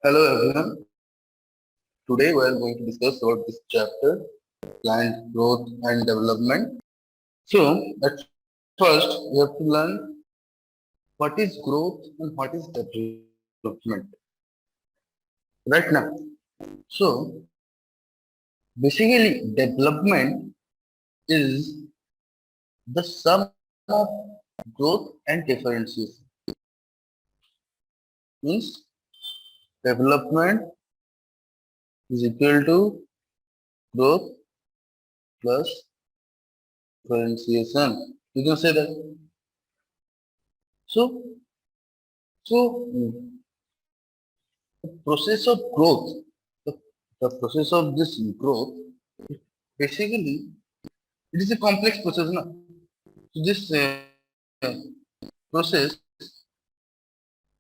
Hello everyone. Today we are going to discuss about this chapter, plant growth and development. So at first we have to learn what is growth and what is development. Right now. So basically development is the sum of growth and differences. Means development is equal to growth plus differentiation. You can say that. So so the process of growth, the, the process of this growth, basically, it is a complex process. Na? So this process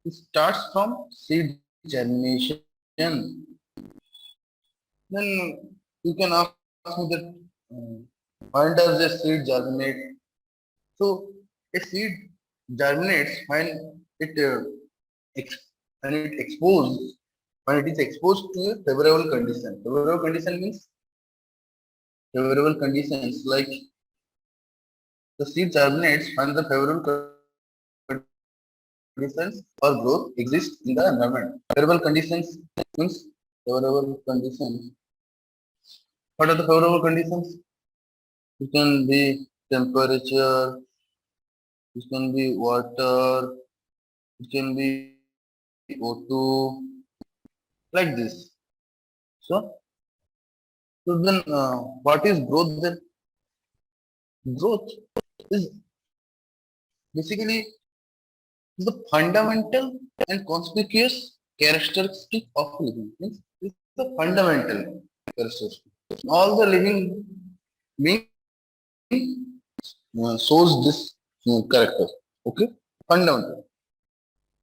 it starts from seed germination. Then you can ask me that when does a seed germinate? So a seed germinates it ex- when it exposed when it is exposed to a favorable condition. Favorable condition means favorable conditions like the seed germinates when the favorable conditions for growth exist in the environment. Favorable conditions means favorable conditions. What are the favorable conditions? It can be temperature, it can be water, it can be O2, like this. So, so then what is growth then? Growth is basically the fundamental and conspicuous characteristic of living. Means it's the fundamental characteristic. All the living being shows this character. Okay, fundamental.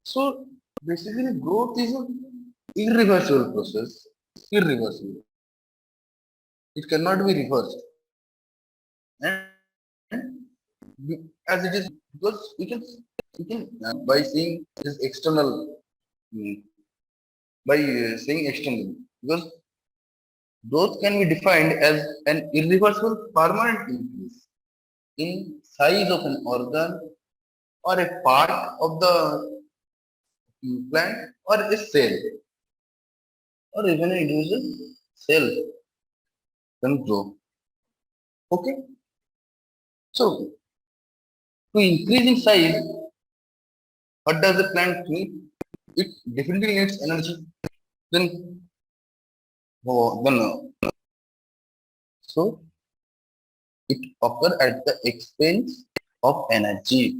So basically, growth is an irreversible process. Irreversible. It cannot be reversed. And as it is, because we can by seeing this external, mm, by saying externally, because growth can be defined as an irreversible permanent increase in size of an organ or a part of the plant or a cell or even an individual cell can grow. Okay, so to increase in size, what does the plant need? It definitely needs energy. Then, then so it occur at the expense of energy.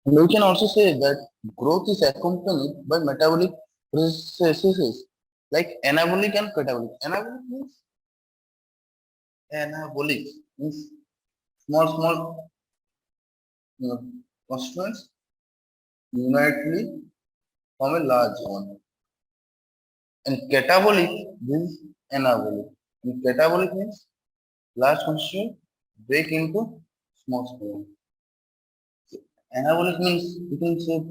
And we can also say that growth is accompanied by metabolic processes like anabolic and catabolic. Anabolic means small you know, constituents unitedly form a large one. And catabolic is anabolic. And catabolic means large constituent break into small. Anabolic means you can say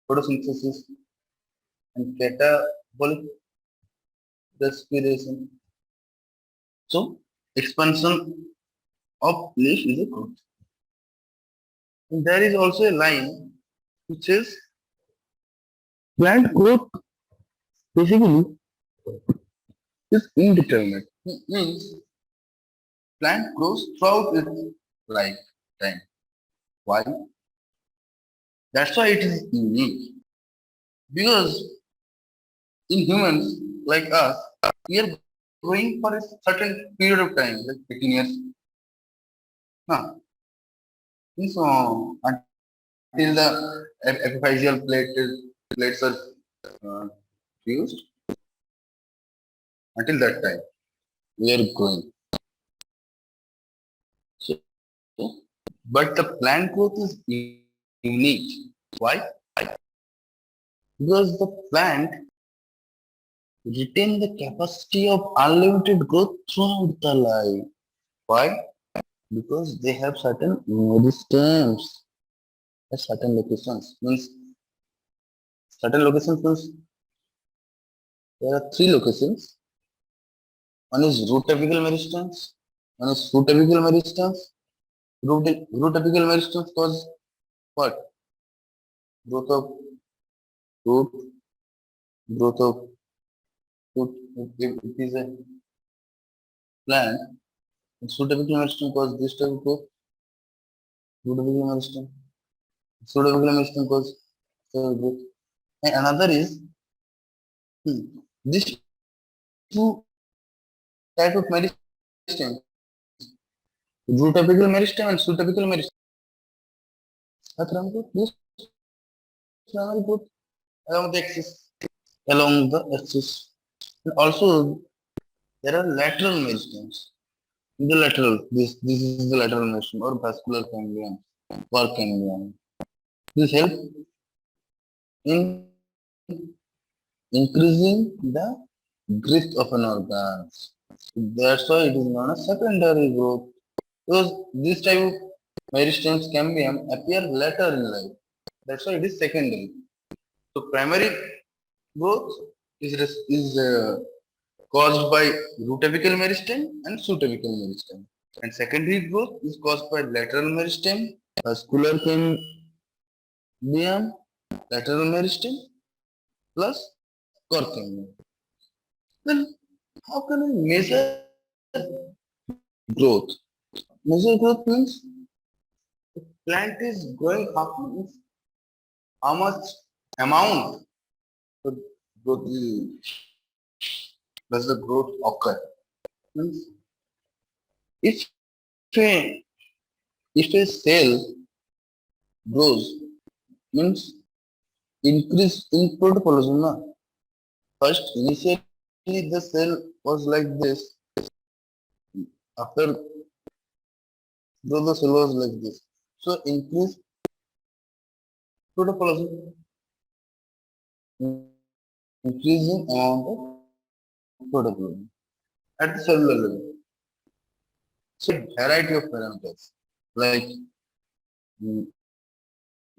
photosynthesis, and catabolic respiration. So expansion of leaf is a growth. And there is also a line which says plant growth basically is indeterminate. It means plant grows throughout its lifetime. Why? That's why it is unique. Because in humans like us, we are growing for a certain period of time, like 15 years. Huh. So until the epiphyseal plates are uh, fused, until that time, we are growing. So, but the plant growth is unique. Why? Because the plant retain the capacity of unlimited growth throughout the life. Why? Because they have certain stems at certain locations. Means Certain locations means there are three locations. One is root apical meristance, one is fruit apical meristance. Root apical meristance cause what? Growth of root, growth of root. If it is a plant, fruit apical meristance cause this type of growth. Root apical meristance. Fruit apical meristance cause growth. And another is this two type of meristance, root apical meristance and fruit apical meristance. This primary growth along the axis, And also there are lateral meristems. The lateral, this is the lateral meristem or vascular ganglion or ganglion. This help in increasing the growth of an organ. That's why it is known as secondary growth. Because this type of meristems cambium appear later in life. That's why it is secondary. So primary growth is caused by root apical meristem and shoot apical meristem. And secondary growth is caused by lateral meristem, vascular cambium, lateral meristem plus core cambium. Then how can I measure growth? Measure growth means plant is growing how much amount of growth does the growth occur? Means if a if a cell grows means increase in protoplasm. Na? First initially the cell was like this. After growth the cell was like this. So increase protoplasm, increasing amount of protoplasm at the cellular level. So variety of parameters like mm,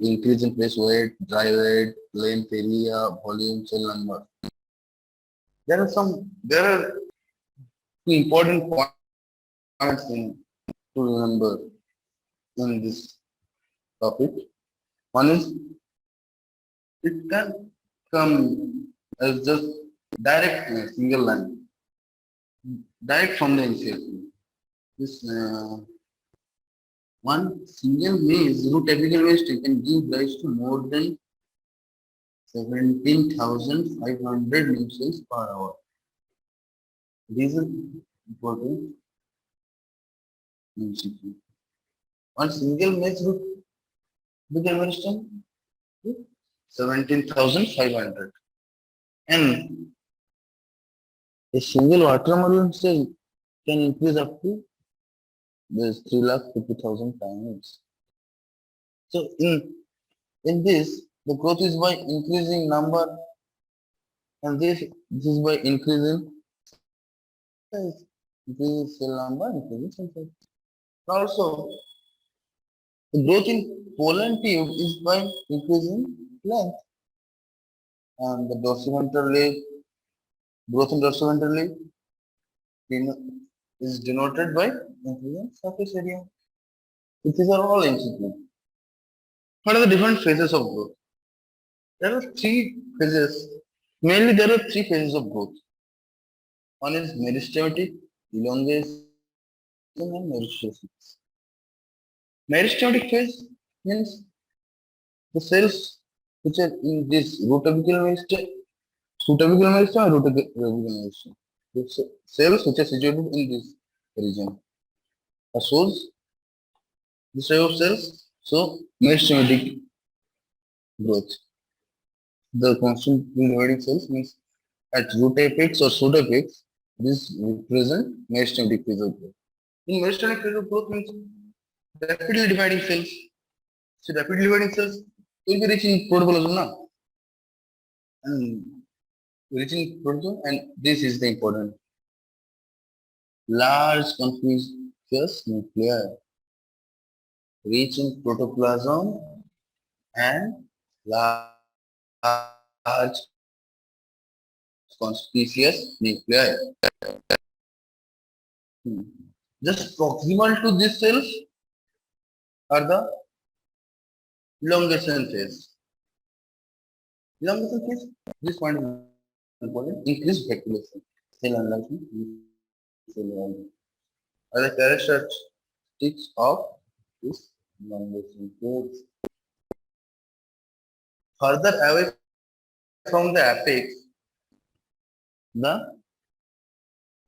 increase in place weight, dry weight, length, area, volume, cell number. There are two important points to remember in this topic. One is it can come as just direct single line, direct from the NCERT. This one single maze root apical waste can give rise to more than 17,500 new cells per hour. These are important MCQ. One single maze root apical waste 17,500. And a single watermelon cell can increase up to this 3,50,000 times. So in this, the growth is by increasing number, and this is by increasing size. Increasing cell number, increasing cell size. Also, the growth in pollen tube is by increasing length, and the dorsiventral leaf, growth in dorsiventral leaf is denoted by increasing surface area. These are all MCQ. What are the different phases of growth? There are three phases. Mainly, there are three phases of growth. One is meristematic, elongation, and meristemasis. Meristematic phase means the cells which are in this root apical meristem, root apical meristem, and root apical meristem. The cells which are situated in this region are shows this type of cells. So meristematic growth. The constantly dividing cells means at root apex or pseudapex, this represent meristematic phase of growth. In meristematic phase of growth means rapidly dividing cells. So rapidly dividing cells will be reaching protoplasm now. And reaching protoplasm, and this is the important. Large conspicuous nuclei reaching protoplasm and large conspicuous nuclei. Hmm. Just proximal to these cells are the elongation phase. Elongation phase, this point is important. Increased speculation. Cell enlargement, cell enlargement are the characteristics of this elongation phase. Further away from the apex, the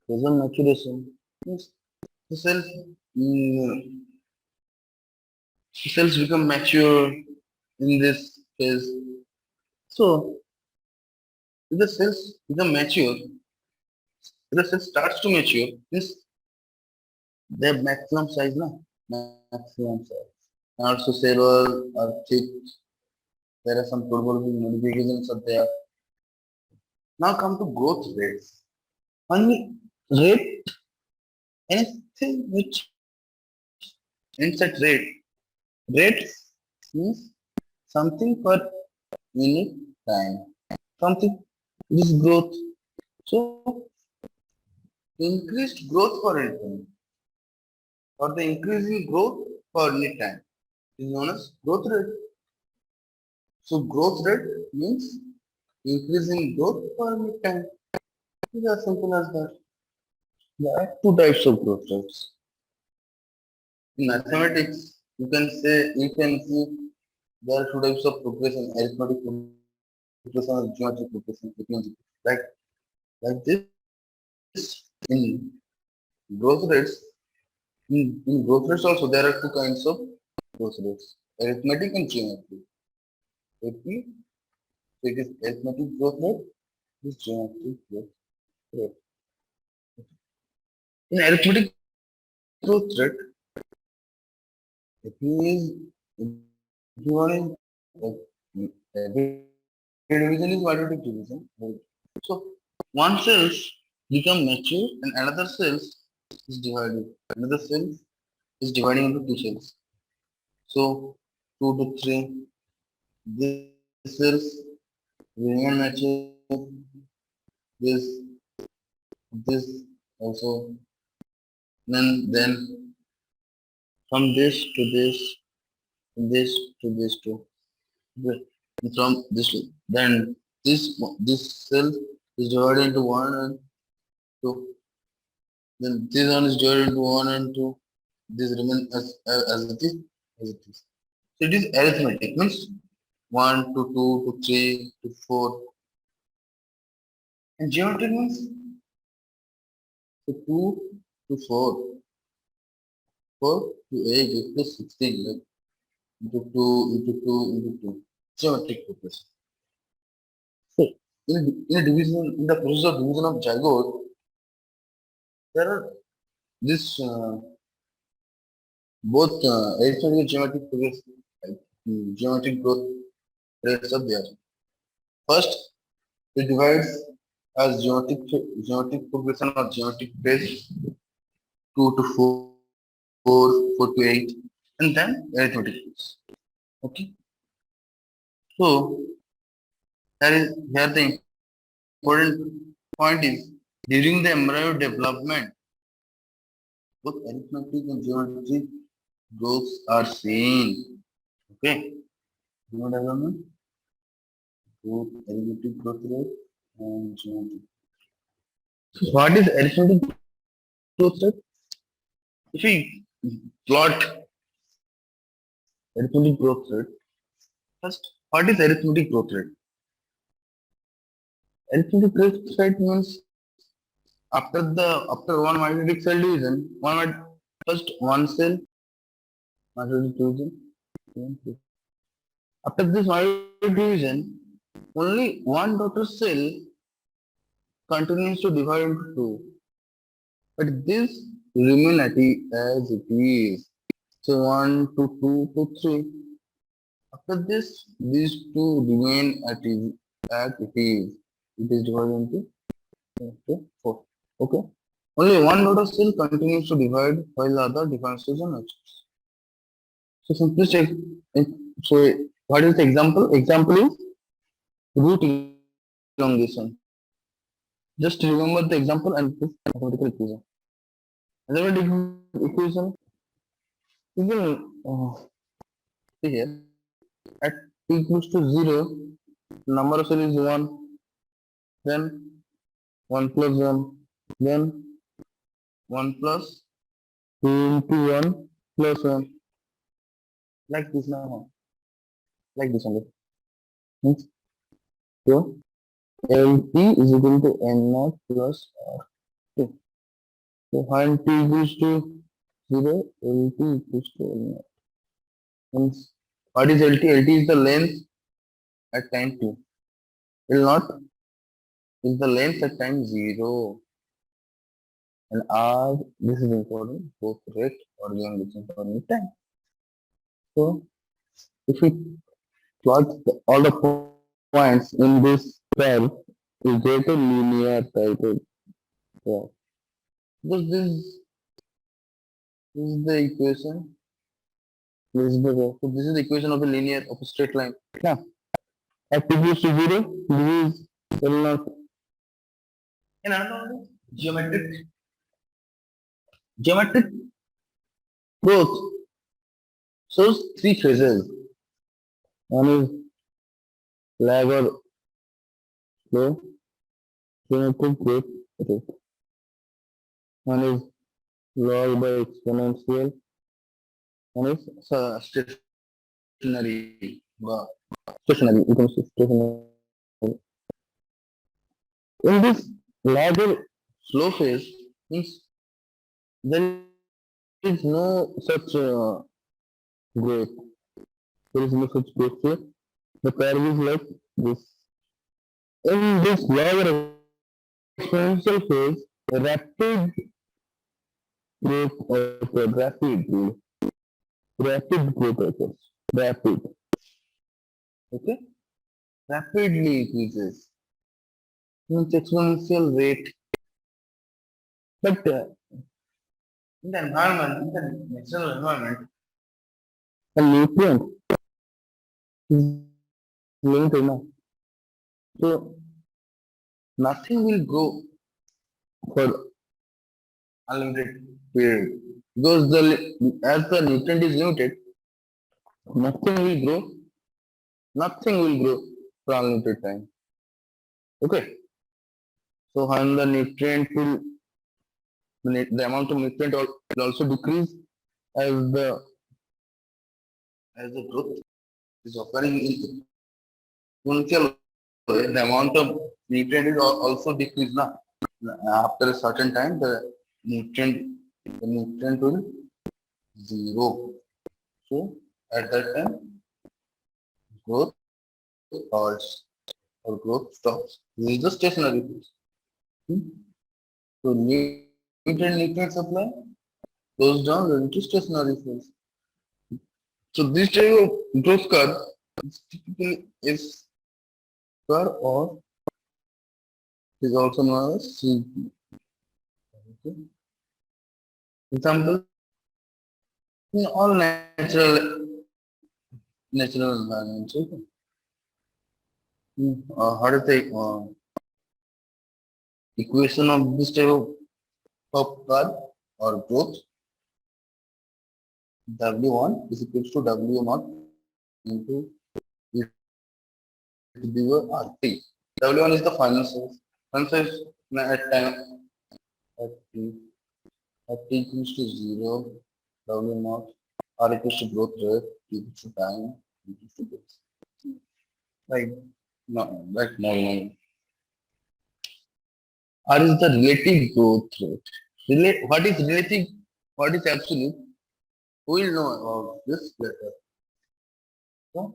basal maturation means the cells, mm, the cells become mature in this phase. So, if the cells become mature, if the cell starts to mature, means they have maximum size, no? Maximum size. And also cell wall are thick. There are some probable modifications are there. Now come to growth rates. Only rate anything which insert rate. Rate means something per unit time. Something is growth. So increased growth for anything or the increasing growth for unit time is known as growth rate. So growth rate means increasing growth per unit time. It's as simple as that. There are two types of growth rates. In mathematics, you can see there are two types of progression: arithmetic progression or geometric progression. Like like this in growth rates. In growth rates also there are two kinds of growth rates: arithmetic and geometric. If we take this arithmetic growth rate, this geometric growth rate. In arithmetic growth rate, if you is if you want in every division is quadratic division. Right? So one cells become mature and another cells is divided. Another cell is dividing into two cells. So 2 to 3, this cells remain mature, this this also, then from this to this, this to this to this, from this to, then this cell is divided into one and two, then this one is divided into one and two, this remain as it is, as it is. So it is arithmetic means 1 to 2 to 3 to 4, and geometric means so 2 to 4, 4 to 8 equals 16, like into 2 into 2 into 2. Geometric progression. So in the process of division of zygote, there are this both arithmetic and geometric progression, like, geometric growth rates are there. First, it divides as geometric progression or geometric phase 2 to 4, 4 to 8, and then arithmetic phase. Okay. So here the important point is during the embryo development, both arithmetic and geometric growths are seen. Okay. Embryo development, both arithmetic growth rate and geometric. So what is arithmetic growth rate? If we plot arithmetic growth rate, first, what is arithmetic growth rate? Arithmetic growth rate means after one mitotic cell division, first one cell mitotic division. After this mitotic division, only one daughter cell continues to divide into two. But this remain as it is. So 1 to 2 to 3. After this, these two remain as it is. It is divided into okay, 4. Okay. Only one daughter cell continues to divide while the other differentiates and matures. So simply take, so what is the example? Example is root elongation. Just remember the example and this mathematical equation. Mathematical equation, you can see here at t equals to 0, number of cell is 1, then 1 plus 1, then 1 plus 2 into 1 plus 1. Like this now. Like this only. Means, so LT is equal to N naught plus R. Okay. So when t equals to 0, LT equals to N naught. Means what is LT? LT is the length at time 2. L naught is the length at time 0. And R, this is important, both rate or elongation for any time. So if we plot all the points in this curve, we get a linear type of curve. Because this is the equation. This is the curve. So this is the equation of a linear of a straight line. Now, at t equals to 0, this is L naught. In another geometric growth shows three phases. One is lag or slow geometric growth rate. One is log by exponential. One is stationary. Stationary. You can say stationary. In this lag or slow phase, means there is no such growth. There is no such growth here. The curve is like this. In this log or exponential phase, rapid growth occurs. Rapid growth occurs. Rapid. Okay? Rapidly increases. Means exponential rate. But in the environment, in the natural environment, the nutrient is linked enough. So nothing will grow for unlimited period. Because as the nutrient is limited, nothing will grow. Nothing will grow for unlimited time. Okay. So when the nutrient will the amount of nutrient will also decrease as the growth is occurring in exponential way, the amount of nutrient is also decrease now. After a certain time, the nutrient will zero. So at that time, growth halts or growth stops. This is the stationary phase. So nutrient supply goes down into stationary phase. So this type of growth curve is typically is curve or is also known as CP. Okay. Example, in all natural environments. Okay. How to say equation of this type of curve or growth? W1 is equal to W0 into e to the power R3. W1 is the final size. Final size at time at t equals to 0, W0, R equals to growth rate, t equals to time, t equals to growth. Right? No, right now. R is the relative growth rate. What is relative? What is absolute? We will know about this later. So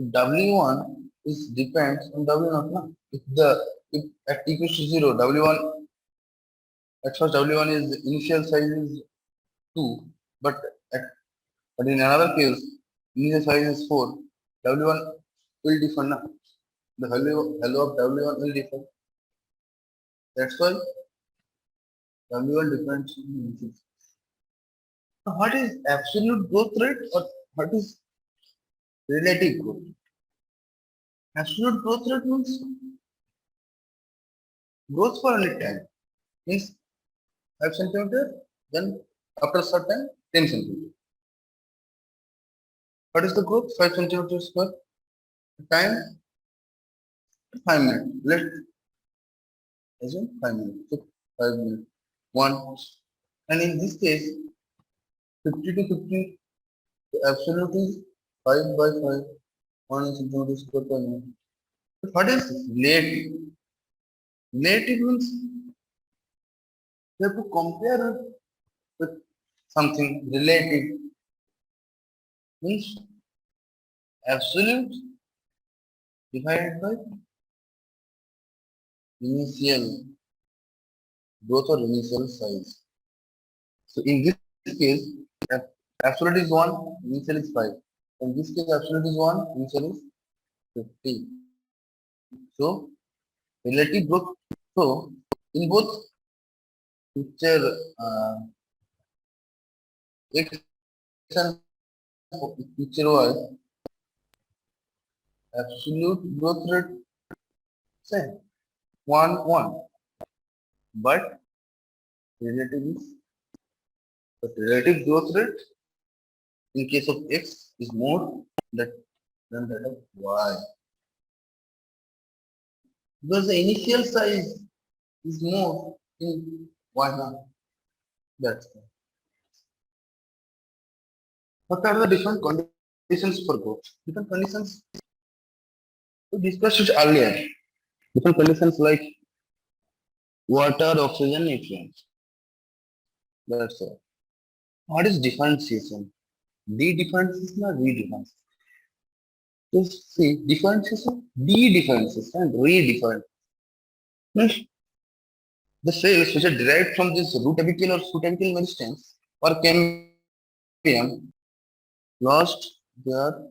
W1 is depends on W0. No? If at t equals to 0, W1 at first W1 is initial size is 2, but at but in another case initial size is 4. W1 will differ now. The value of W1 will differ. That's why W1 depends on the initial size. So what is absolute growth rate or what is relative growth? Absolute growth rate means growth for any time. Means 5 centimeter, then after certain 10 centimeter. What is the growth? 5 centimeters per time, 5 minutes. Let's assume 5 minutes. So 5 minutes. 1. And in this case, 50 to 50, the absolute is 5 by 5, 1 centimeters per minute. But what is relative? Relative means you have to compare it with something relative. Means absolute divided by initial growth or initial size. So in this case, absolute is 1, initial is 5. In this case, absolute is 1, initial is 50. So relative growth. So in both picture X and picture Y, absolute growth rate same 1 1, but relative is but relative growth rate in case of X is more that than that of Y. Because the initial size is more in Y now. That's why. What are the different conditions for growth? Different conditions we discussed it earlier. Different conditions like water, oxygen, nutrients. That's all. What is differentiation? De-differentiation or re-differentiation? Just see differentiation, de-differentiation, and re-differentiation. Means the cells which are derived from this root apical or subapical meristance or cambium lost their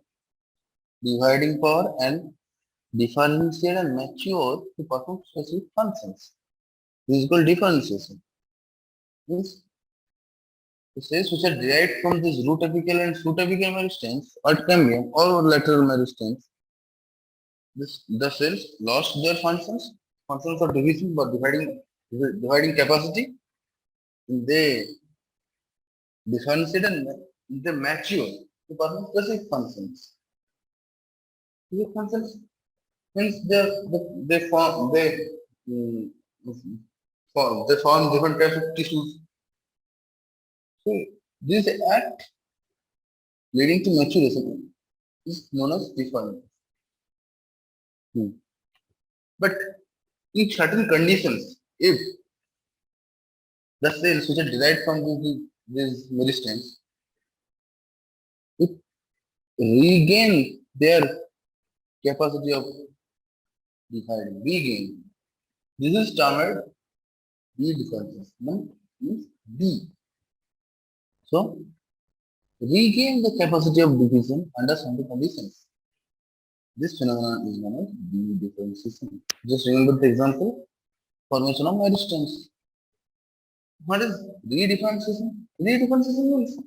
dividing power and differentiate and mature to perform specific functions. This is called differentiation. Means the cells which are derived from this root apical and subapical meristance or cambium or lateral meristance, the cells lost their functions of division but dividing capacity. They differentiate and they mature to perform specific functions. Specific functions means mm, they form different types of tissues. So this act leading to maturation is known as different. But in certain conditions, if the cells which are derived from this meristance, it regain their capacity of dividing, regain. This is termed B differences. Means B. So regain the capacity of division under certain conditions. This phenomenon is known as B differentiation. Just remember the example formation of meristance. What is redifferentiation? Redifferentiation means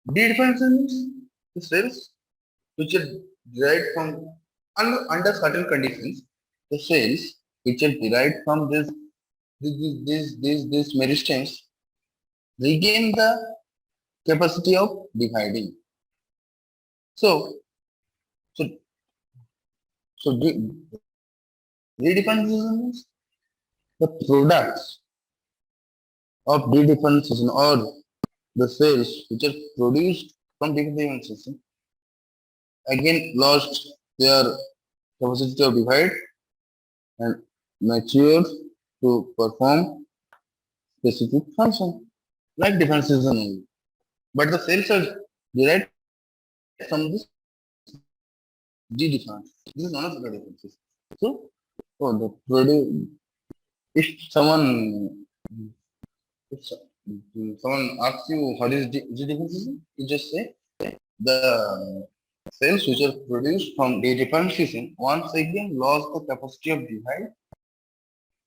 redifferentiation means the cells which are derived from under certain conditions, the cells which are derived from this meristance regain the capacity of dividing. So so so redifferentiation means the products of dedifferentiation or the cells which are produced from dedifferentiation again lost their capacity to divide and mature to perform specific function like differentiation only. But the cells are derived from this D difference. This is one of the differences. So, if if someone asks you what is G differentiation, you just say the cells which are produced from D differentiation once again lost the capacity of divide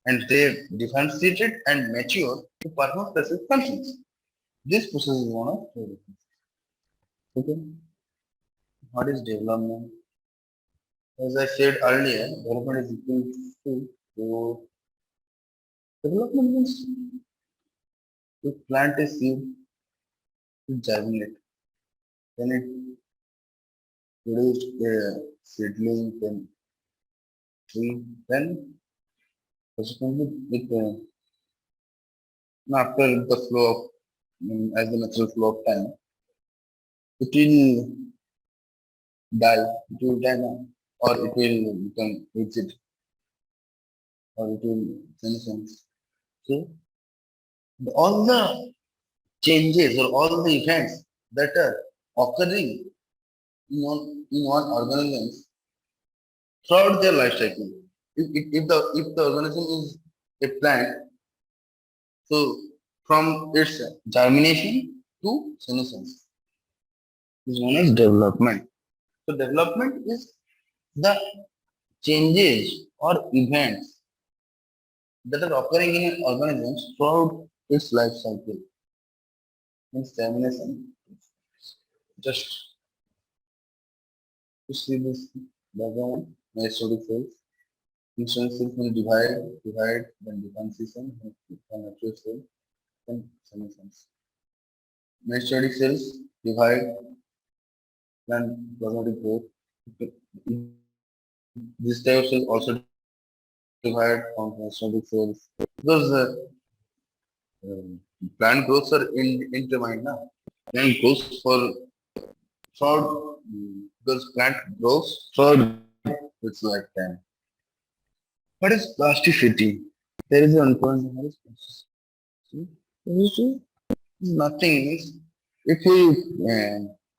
and they differentiated and mature to perform specific functions. This process is one of the difference. Okay. What is development? As I said earlier, development is equal to growth. Development means you plant a seed, to germinate, then it produced a seedling, then tree, then subsequently it after the flow of as the natural flow of time, it will die, it will die now, or it will become exit, or it will senescence. So all the changes or all the events that are occurring in one organism throughout their life cycle. If the organism is a plant, so from its germination to senescence is known as development. So development is the changes or events that are occurring in an organism throughout its life cycle. Means germination. Just to see this diagram, mesotic cells. Instance cells will divide, then differentiation, then become mature cell, then senescence. Mesotic cells divide, then plasmatic growth. This type of cells also divide from plasmatic cells because plant growths are intertwined now. Plant grows for throughout because plant grows throughout its lifetime. What is plasticity? There is an unconscious. What is plasticity? Plasticity is nothing. Means if we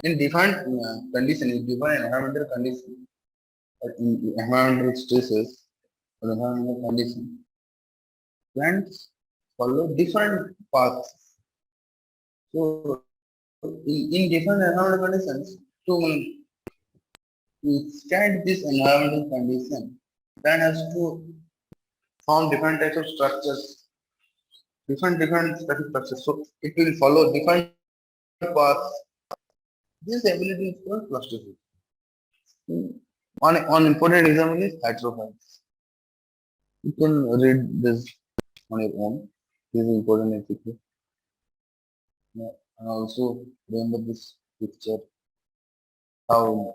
in different condition, in different environmental condition, or in environmental stresses or environmental condition, plants follow different paths. So in different environmental conditions, to withstand this environmental condition, plant has to form different types of structures, different static structures. So it will follow different paths. This ability is called plasticity. One important example is hydroponics. You can read this on your own. This is important actually. Yeah. And also remember this picture how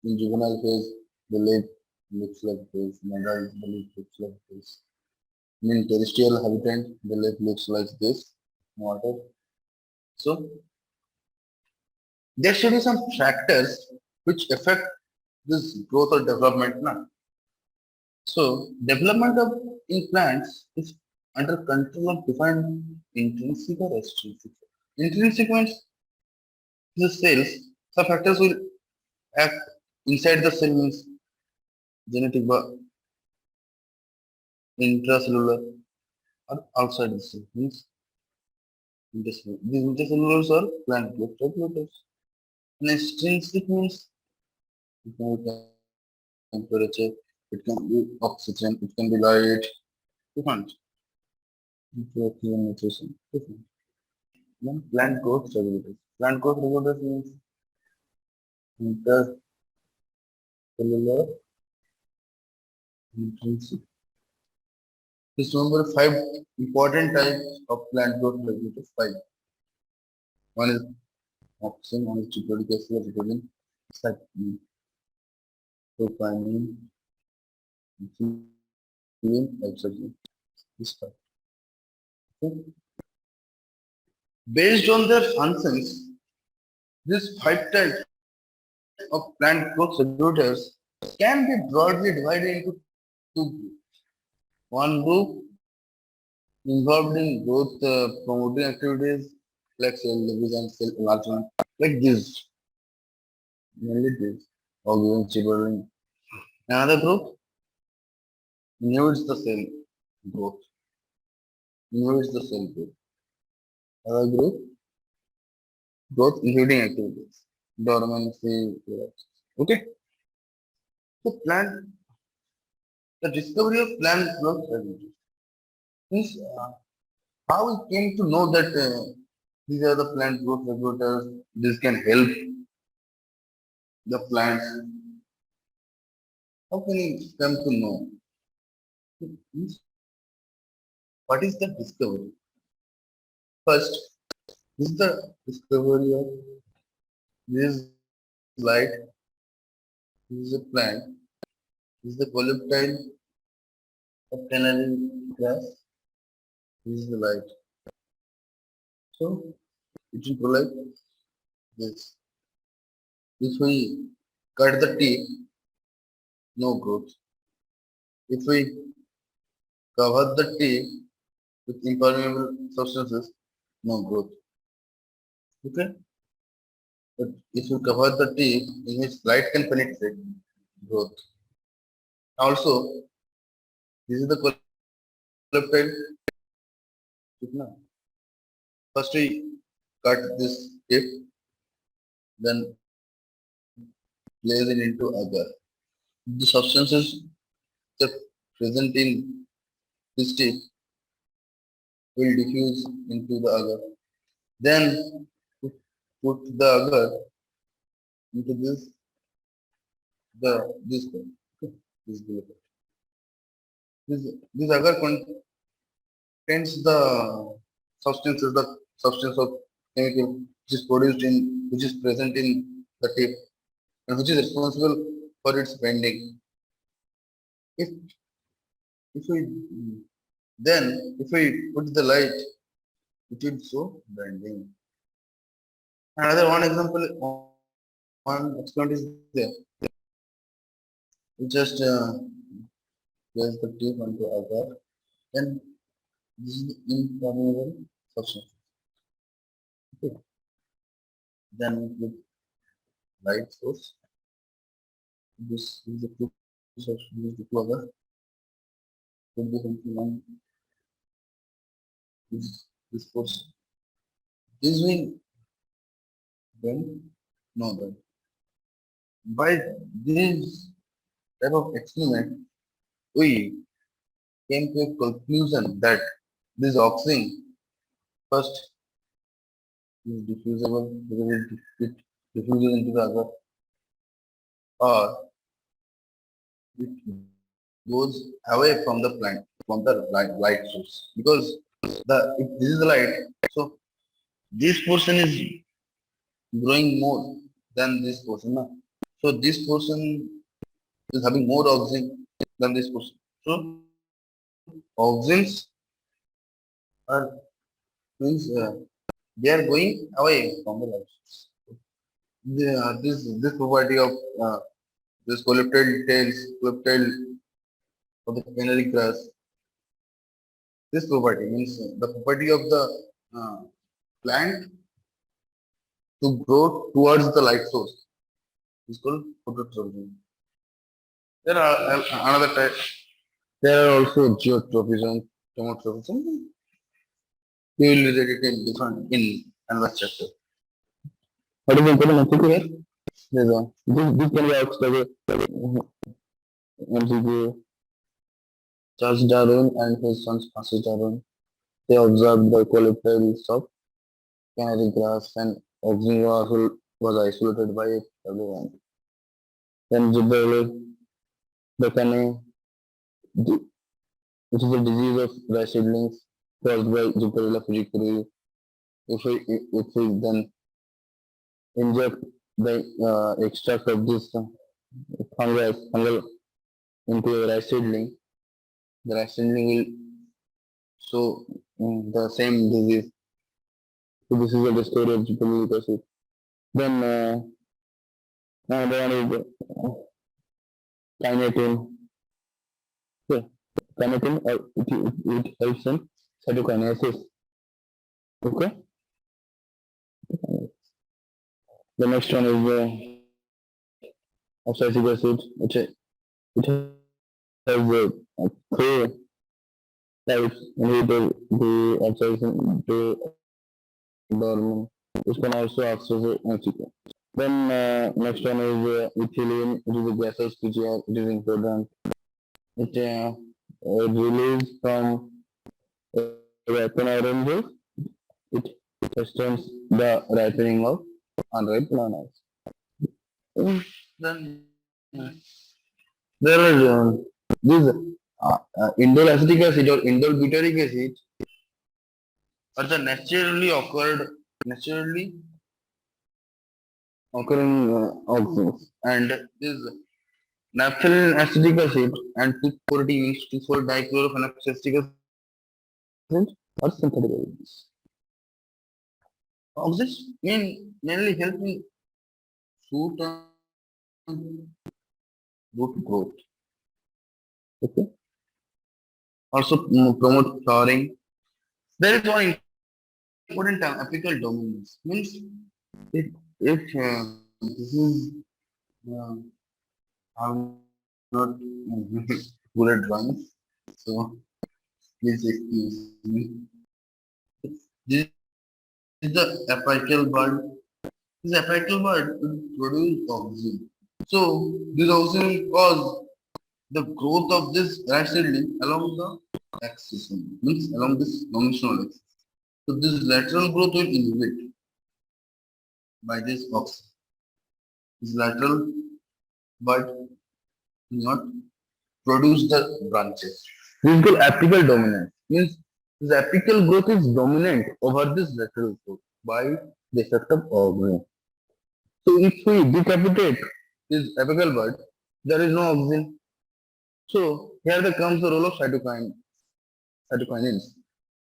in juvenile phase the lake looks like this, in adult the lake looks like this. In terrestrial habitat the lake looks like this, water. So there should be some factors which affect this growth or development now. So development of in plants is under control of defined intrinsic or extrinsic. Intrinsic means the cells, some factors will act inside the cell means genetic intracellular or outside the cell means intercellular. These intercellulars are plant growth regulators. And extrinsic means it can be temperature, it can be oxygen, it can be light, different. Nutrition, different. Then plant growth regulators. Plant growth regulators means intercellular, intrinsic. Just remember five important types of plant growth regulators. Five. One is oxygen, one is citric acid, nitrogen, dopamine, insulin, oxygen. This five. Okay. Based on their functions, these five types of plant growth regulators can be broadly divided into two groups. One group involved in growth promoting activities like cell division, cell enlargement, like this, mainly this, or giving children. Another group inhibits the cell growth, inhibits the cell growth. Another group, growth inhibiting activities, dormancy, relapse. Okay, so the discovery of plant growth regulators means how we came to know that these are the plant growth regulators. This can help the plants. How can you come to know? Means, what is the discovery? First, this is the discovery of this light, this is a plant, this is the volatile of canary grass, this is the light. So it will go like this. If we cut the tip, no growth. If we cover the tip with impermeable substances, no growth. Okay? But if you cover the tip in which light can penetrate, growth. Also, this is the coleptile. First we cut this tip, then place it into agar. The substances that present in this tip will diffuse into the agar. Then put the agar into this one. Okay, this below. This agar contains the substance of chemical which is produced in which is present in the tip and which is responsible for its bending. If if we if we put the light, it will show bending. Another one experiment is there. We just place the tip onto agar, then this is the impermeable substance. Okay. Then we put light source. This is the two source. This is the two agar. Put this into one. This force. This will bend. No bend. By this type of experiment, we came to a conclusion that this oxygen first is diffusible because it diffuses into the other, or it goes away from the plant, from the light source. Because if this is the light, so this portion is growing more than this portion. No? So this portion is having more oxygen than this portion. So oxygens are means they are going away from the light source. This property of this coleptile of the canary grass, this property means the property of the uh, plant to grow towards the light source is called phototropism. There are another type. There are also geotropism, thermotropism. We will read it in different in another chapter. What is the important message here? This can be asked by MCQ. Charles Darwin and his son Francis Darwin. They observed the coleptile of canary grass and oxygen was isolated by everyone. Then the canary, which is a disease of rice seedlings caused by Gibberella fujikuri. If we then inject the extract of this fungal into a rice seedling, the rice seedling will show the same disease. So this is the story of Gibberella acid. Then another one is kinetin. Okay. Kinetin it helps in cytokinesis. Okay. The next one is oxalic acid. It has three types inhibitor the oxidation to dormant. This can also access oxygen. Then next one is ethylene. It is a gaseous PGR. It is important. It released from ripen oranges. It sustains the ripening of unripe bananas. Then There are these indole acetic acid or indole butyric acid are the naturally occurring oxidants, and this naphthalene acetic acid and 2,4-D means 2,4-dichlorophenoxy acid are synthetic elements. Oxidants mainly help in fruit and root growth. Okay. Also promote flowering. There is one important term, apical dominance. Means if this is I'm not good at drawings, so please excuse me. This is the apical bud. This apical bud will produce oxygen. So this oxygen cause the growth of this rapidly along the axis, means along this longitudinal axis. So this lateral growth will inhibit by this oxygen. This lateral bud will not produce the branches. This is called apical dominance. Means this apical growth is dominant over this lateral growth by the effect of oxygen. So if we decapitate this apical bud, there is no oxygen. So here there comes the role of cytokinins.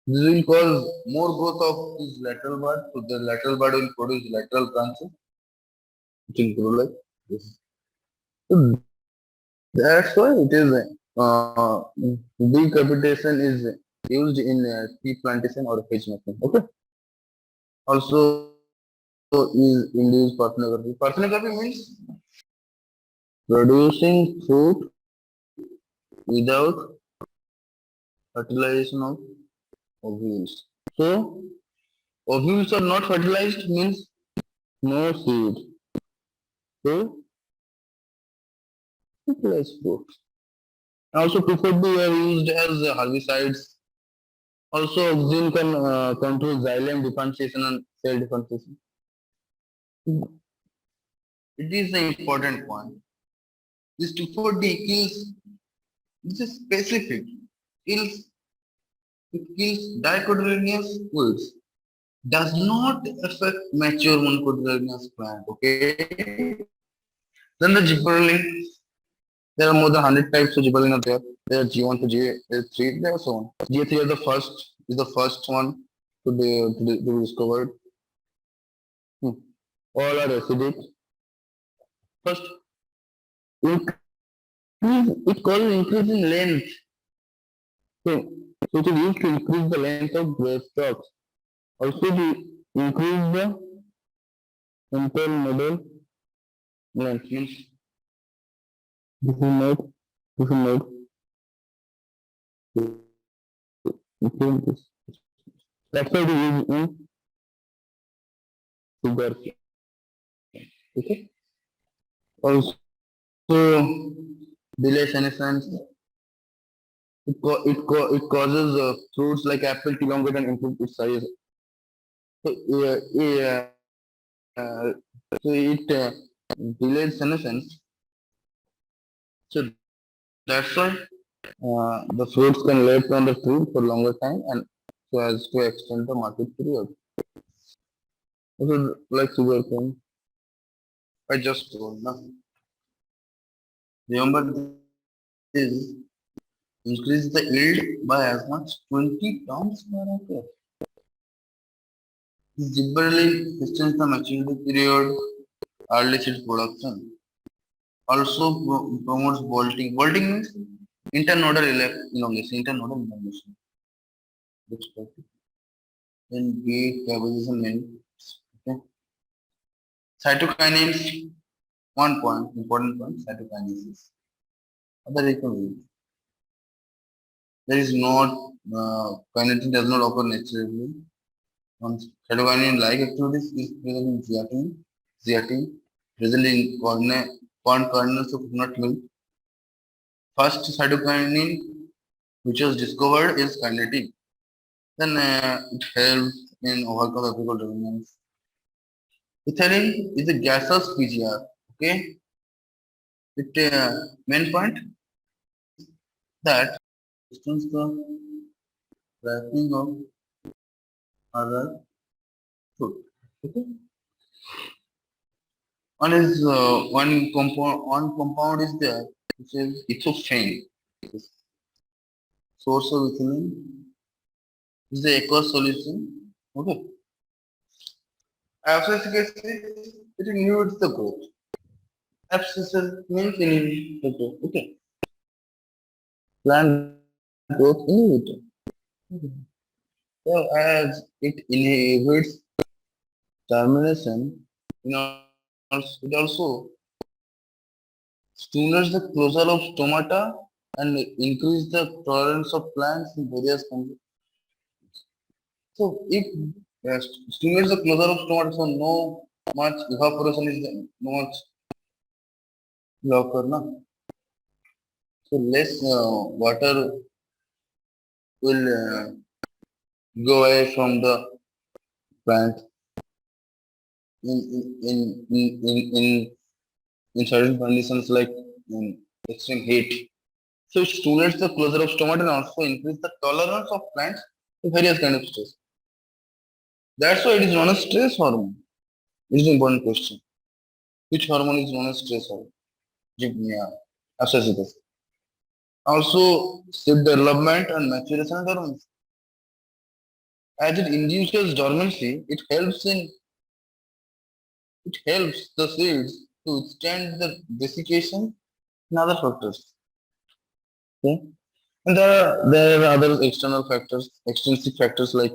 This will cause more growth of this lateral bud. So the lateral bud will produce lateral branches, which will grow like this. So that's why it is decapitation is used in tea plantation or hedge making. Okay. Also is induced parthenography. Parthenography means producing fruit without fertilization of ovules. So ovules are not fertilized means no seed. So fertilized fruit. Also, 2,4-D are used as herbicides. Also, oxygen can control xylem differentiation and cell differentiation. It is an important point. This 2,4-D kills, this is specific, kills, it kills dicotyledonous weeds. Does not affect mature monocotyledonous plant. Okay. Then the gibberellin, there are more than 100 types of gibberellin are there. There are G1 to G3, there are so on. G3 is the first one to be discovered. All are acidic. First, it causes increase in length. So it is used to increase the length of grape stalks. Also to increase the internodal length. Means this is made to improve this. That's why it is used in sugar. Okay. Also delay senescence. It causes fruits like apple to elongate and improve its size. So, uh, so it delays senescence. So that's why the fruits can left on the tree for longer time and so as to extend the market period. Also like sugar cane, I just told now. Remember this increase the yield by as much 20 tons per acre. This liberally extends the maturity period, early seed production. Also promotes bolting. Bolting means internodal elongation. Internodal elongation. Looks perfect. Then gate deposition means okay. Cytokinins. One point, important point. Cytokinesis. Other equal. There is not kinetin does not occur naturally. Cytokinin-like activities is present in zeatin, present in corn kernels of coconut milk. First cytokinin which was discovered is kinetic. Then it helps in overcome apical dominance. Ethylene is a gaseous PGR. Okay, It main point that distance the wrapping of other food. Okay. One compound is there, which is ethylene. Source of ethylene is the aqueous solution. Okay. Abscess it inhibits the growth. Abscess means inhibit the growth. Okay. Plant growth inhibitor. Okay. So as it inhibits germination, it also stimulates the closure of stomata and increase the tolerance of plants in various conditions. So if stimulates the closure of stomata, so no much evaporation is there, no much will occur, na? So less water will go away from the plant in in in in, in, in certain conditions like extreme heat. So it stimulates the closure of stomata and also increase the tolerance of plants to various kind of stress. That's why it is known as stress hormone. It is an important question. Which hormone is known as stress hormone? Yeah, associated. Also, seed development and maturation hormones. As it induces dormancy, it helps the seeds to withstand the desiccation and other factors. Okay? And there are other external factors, extrinsic factors like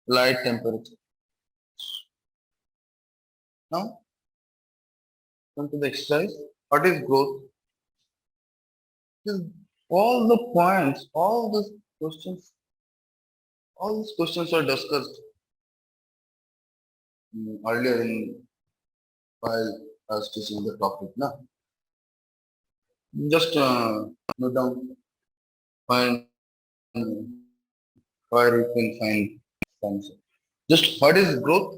light temperature. Now, come to the exercise. What is growth? This- All the points, all these questions are discussed earlier while I was teaching the topic. Now, just note down find where you can find the answer. Just what is growth?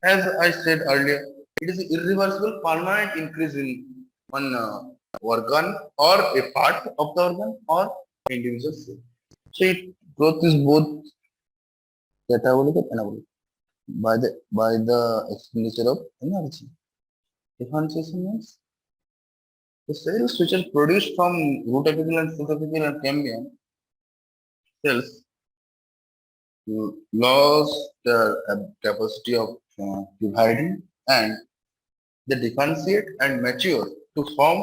As I said earlier, it is irreversible permanent increase in one organ or a part of the organ or individual cell. So growth is both catabolic and anabolic by the expenditure of energy. Differentiation means the cells which are produced from root apical and fruit apical and cambium cells lost their capacity of dividing and they differentiate and mature to form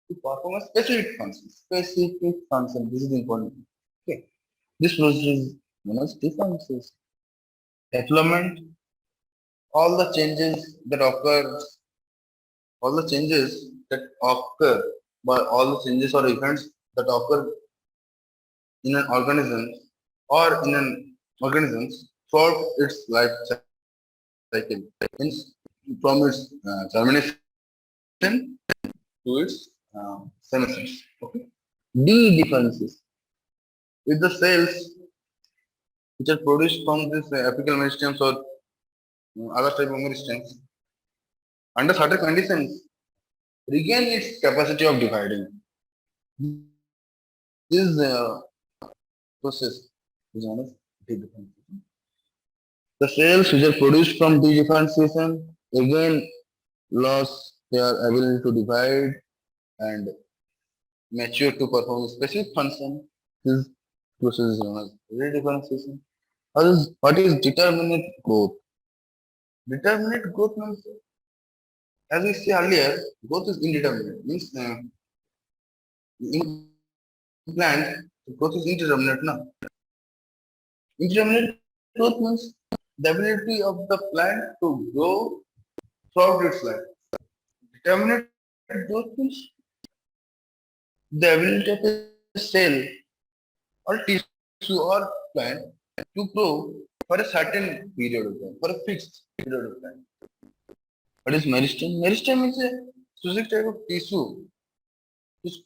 to perform a specific function. Specific function. This is important. Okay. This process is known as differences. Development, all the changes that occur, all the changes that occur by all the changes or events that occur in an organism or in an organism throughout its life cycle. Means from its germination to its senescence. Okay. D differences. If the cells which are produced from this apical meristems or other type of meristems under certain conditions regain its capacity of dividing. This process is known as dedifferentiation. The cells which are produced from dedifferentiation again lost their ability to divide and mature to perform a specific function. This process is known as redifferentiation. What is determinate growth? Determinate growth means, as we said earlier, growth is indeterminate. Means in plant, growth is indeterminate. No? Indeterminate growth means the ability of the plant to grow throughout its life. Determinate growth means the ability of a cell or tissue or plant to grow for a certain period of time, for a fixed period of time. What is meristem? Meristem is a specific type of tissue which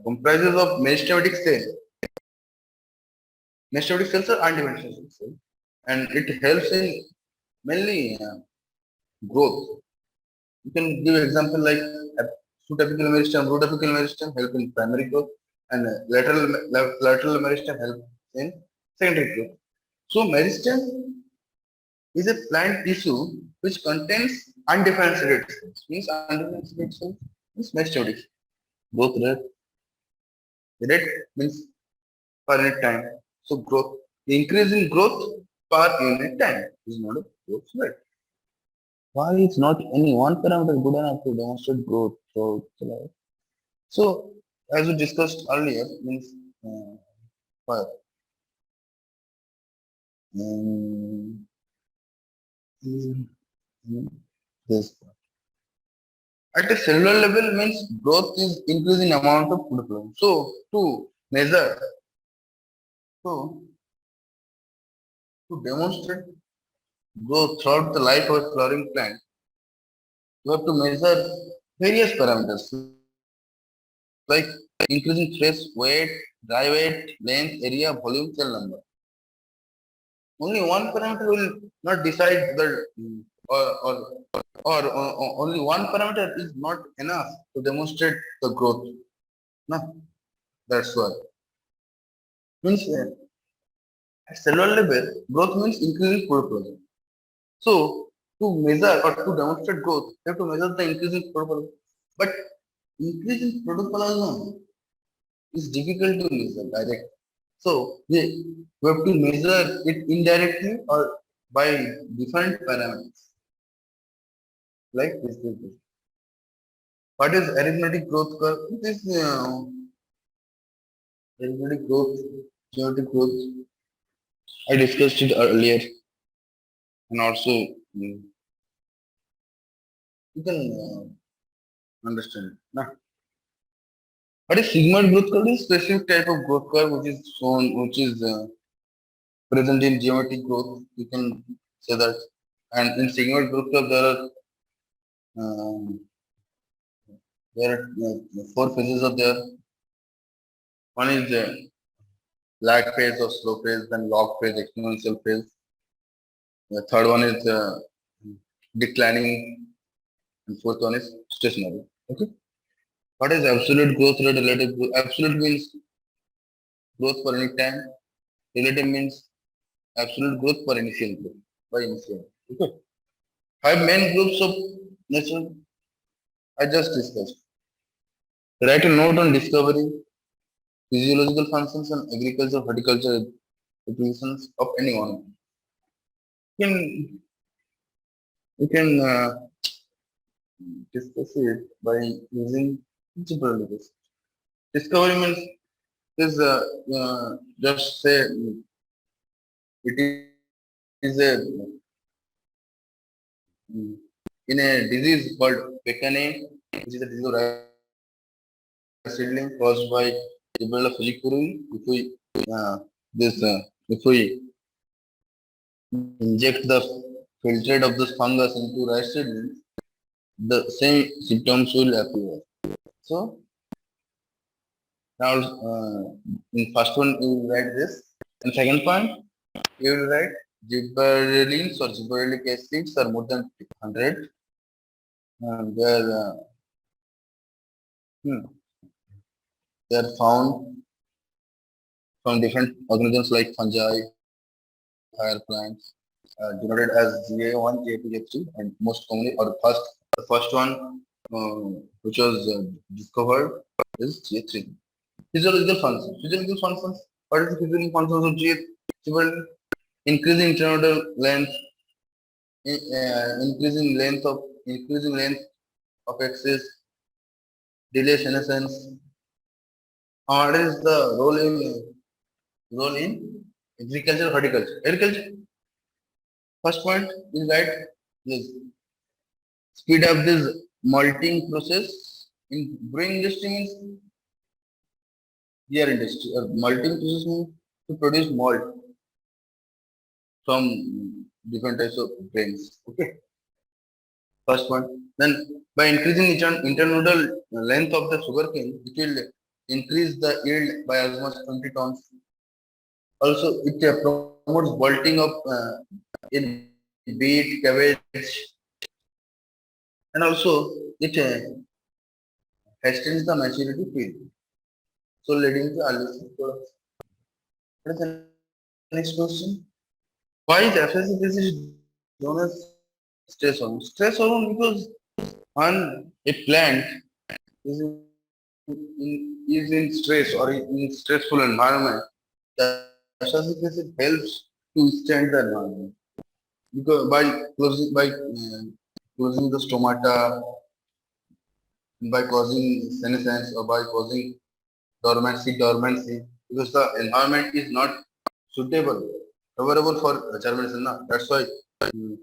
comprises of meristematic cells. Meristematic cells are undimensional cells, and it helps in mainly growth. You can give example like subtopical meristem, rootapical meristem help in primary growth, and lateral meristem help in secondary growth. So meristem is a plant tissue which contains undefined seeded cells. Means undefined seeded cells means meristem. Growth rate means per unit time. So growth, the increase in growth per unit time is not a growth rate. Why is not any one parameter good enough to demonstrate growth throughout the life? So, as we discussed earlier, means for um, mm, this at a cellular level means growth is increasing amount of food flow. So, to measure, so to demonstrate growth throughout the life of a flowering plant, you have to measure various parameters like increasing trace weight, dry weight, length, area, volume, cell number. Only one parameter will not decide the or or, or only one parameter is not enough to demonstrate the growth. No, that's why. Means at cellular level, growth means increasing food production. So to measure or to demonstrate growth, you have to measure the increasing food production. But increasing product alone is difficult to measure direct. So we have to measure it indirectly or by different parameters like this. What is arithmetic growth curve? This arithmetic growth, geometric growth. I discussed it earlier, and also you can understand. Nah. What is sigmoid growth curve? Is specific type of growth curve which is shown, which is present in geometric growth. You can say that, and in sigmoid growth curve um, there are four phases of there. One is lag phase or slow phase, then log phase, exponential phase. The third one is declining, and fourth one is stationary. Okay. What is absolute growth rate? Relative growth? Absolute means growth per unit time. Relative means absolute growth per initial growth by initial. Okay. Five main groups of natural I just discussed. Write a note on discovery, physiological functions, and agriculture, horticulture applications of anyone. You can discuss it by using principal education. Discovery means is just say it is a in a disease called Pekane, which is a disease of rice seedling caused by Ebola fujikuri. If we inject the filtrate of this fungus into rice seedling, the same symptoms will appear. So now in first one you will write this. In second point you will write gibberellins or gibberellic acids are more than 100. They are they are found from different organisms like fungi, higher plants, denoted as GA1, GA2, GA3, and most commonly, or the first one which was discovered is GA3. Physiological functions. Physiological functions. What is the physiological functions of GA3? Increasing internodal length, increasing length of axis, delay senescence. What is the role in agriculture, horticulture? Agriculture. First point is that this speed up this malting process in brewing industry means beer industry or malting process means to produce malt from different types of grains. Okay, first one. Then by increasing internodal length of the sugarcane, it will increase the yield by almost 20 tons. Also, it promotes bolting of in beet, cabbage, and also it hastens the maturity period, so leading to early stage production. What is the next question? Why is FSC is known as stress hormone? Stress hormone because when a plant is is in stress or in stressful environment, the FSC acid helps to extend the environment because by closing the stomata, by causing senescence or by causing dormancy because the environment is not suitable favorable for germination. Na? That's why mm,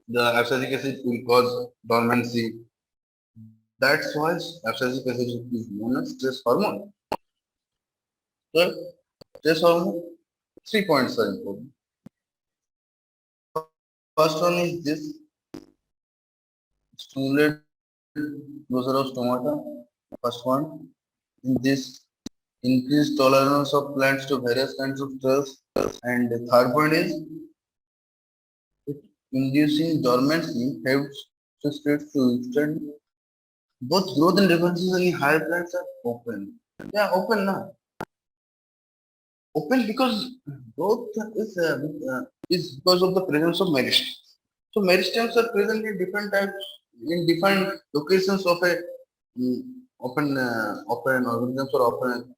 the abscisic acid will cause dormancy. That's why abscisic acid is known as stress hormone. So stress hormone, 3 points are important. First one is this: stimulate closure of stomata. First one, in this increased tolerance of plants to various kinds of stress. And the third point is it inducing dormancy helps to states to extend both growth and differences in higher plants are open. Yeah, open now. Open because growth is because of the presence of meristems. So meristems are present in different types, in different locations of a mm, open organisms or open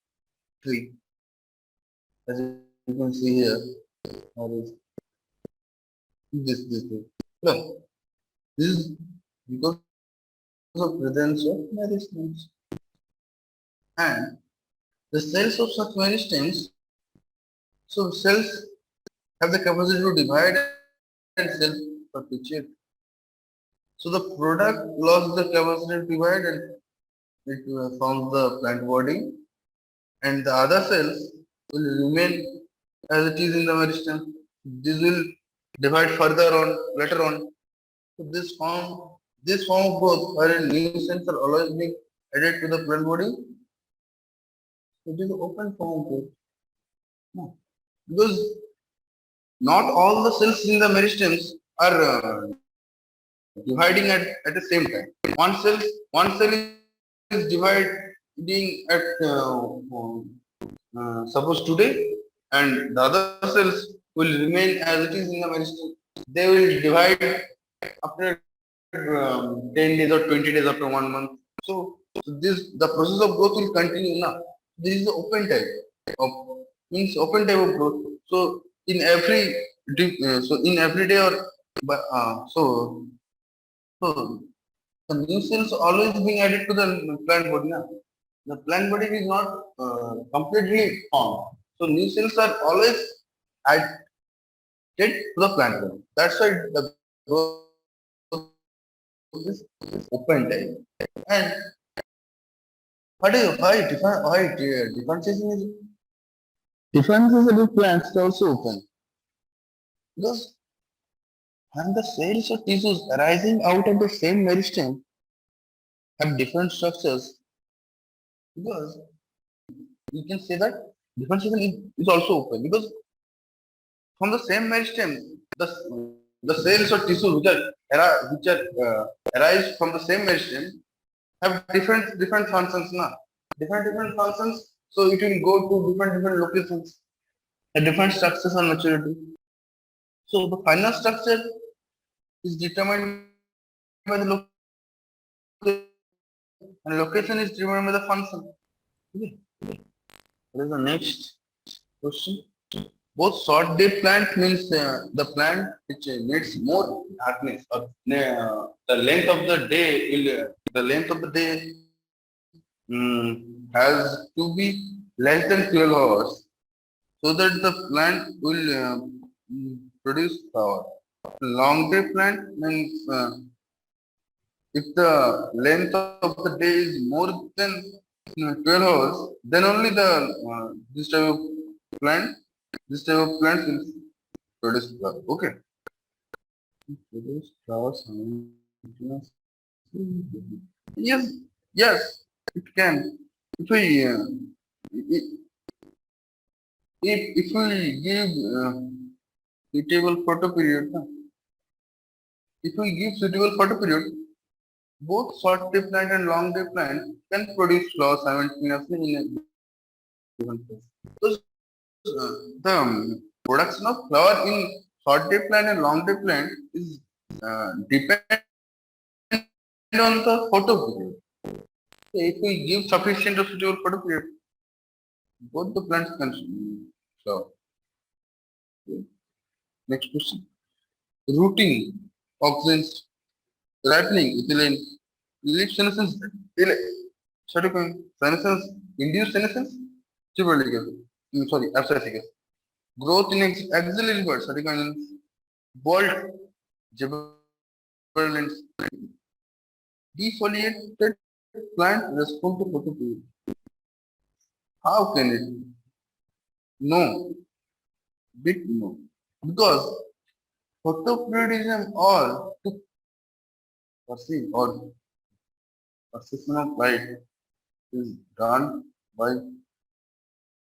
tree. As you can see here, or is this. No, this is because of presence of meristems. And the cells of such meristems, so cells have the capacity to divide and self-perpetuate. So the product lost the capacity to divide and it forms the plant body, and the other cells will remain as it is in the meristem. This will divide further on later on. So this form of growth wherein new cells are always being added to the plant body, it is an open form of growth. No. Because not all the cells in the meristems are dividing at the same time. One cell is dividing at suppose today, and the other cells will remain as it is in the meristem. They will divide after 10 days or 20 days after 1 month. So this the process of growth will continue now. This is the open type of means open type of growth. So in every day or so the new cells always being added to the plant body. Na? The plant body is not completely formed. So new cells are always added to the plant body. That's why the growth is open type. And why differentiation is differences in plants is also open because when the cells or tissues arising out of the same meristem have different structures, because we can say that differentiation is also open because from the same meristem, the the cells or tissues which are arise from the same meristem have different functions now. Different functions, so it will go to different locations at different structures and maturity. So the final structure is determined by the location, and location is determined by the function. Okay. What is the next question? Both short day plant means the plant which needs more darkness, or the length of the day will has to be less than 12 hours so that the plant will produce power. Long day plant means if the length of the day is more than 12 hours, then only the plant this type of plant will produce flower. Okay. Produce flowers simultaneously. Yes, yes, it can. If we if we give suitable photo period, if we give suitable photo period, both short day plant and long day plant can produce flowers simultaneously in a given place. Because the production of flower in short day plant and long day plant is depend on the photo period. So if we give sufficient or suitable photo period, both the plants can flower. Next question. Rooting, auxins, ripening, ethylene, leaf senescence, delay, cytokine, senescence, induced senescence, gibberellic acid. Sorry, abscisic acid. Growth in axillary buds, cytokinins, bolt, gibberellins, defoliated plant respond to photoperiod. How can it? No, bit no. Because photoperiodism or to perceive or perception of light is done by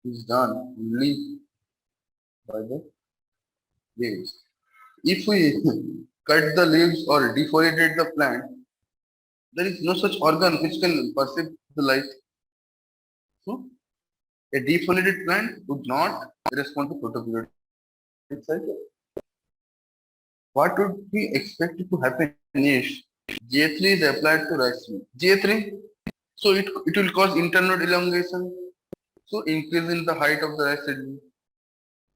is done only by the leaves. If we cut the leaves or defoliate the plant, there is no such organ which can perceive the light. So a defoliated plant would not respond to photoperiodic cycle. What would we expect to happen is J3 is applied to rice seed. J3, so it will cause internode elongation, so increase in the height of the rice seed.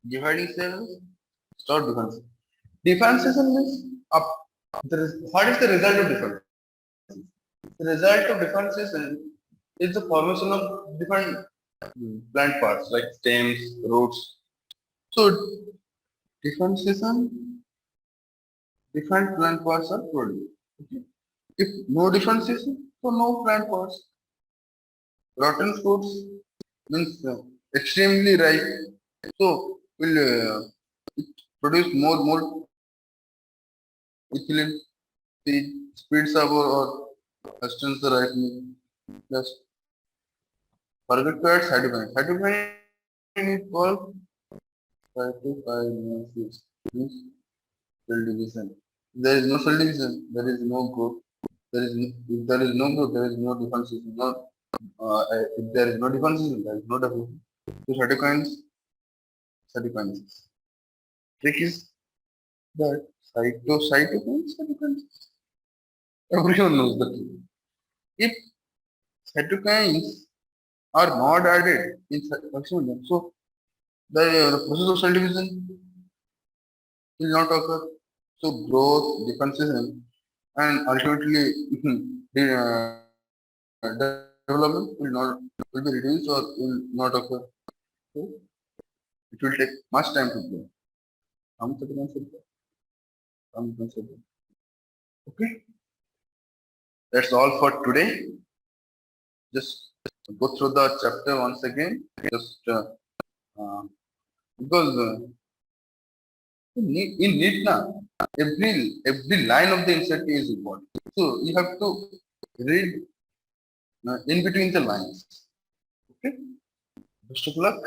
Dividing cells, stop differentiation. Differentiation means up. What is the result of differentiation? The result of differentiation is the formation of different plant parts like stems, roots. So differentiation, different plant parts are produced. Okay. If no differentiation, so no plant parts. Rotten fruits means extremely ripe, so will it produce more ethylene. It speeds up or hastens the ripening. Plus, forget to add cytokine. Cytokine is called cytokinases. Means cell division. If there is no cell division, there is no growth. If there is no growth, there is no differentiation. If there is no differentiation, there is no development. So cytokines. Trick is that cytokines. Everyone knows the trick. If cytokines are not added in cytokines, so the process of cell division will not occur. So growth, differentiation, and ultimately the development will be reduced or will not occur. So it will take much time to grow. हम तो बना सकते हैं, हम बना सकते हैं. Okay, that's all for today. Just go through the chapter once again. Just uh, because in NEET na every line of the NCERT is important. So you have to read in between the lines. Okay. Best of luck.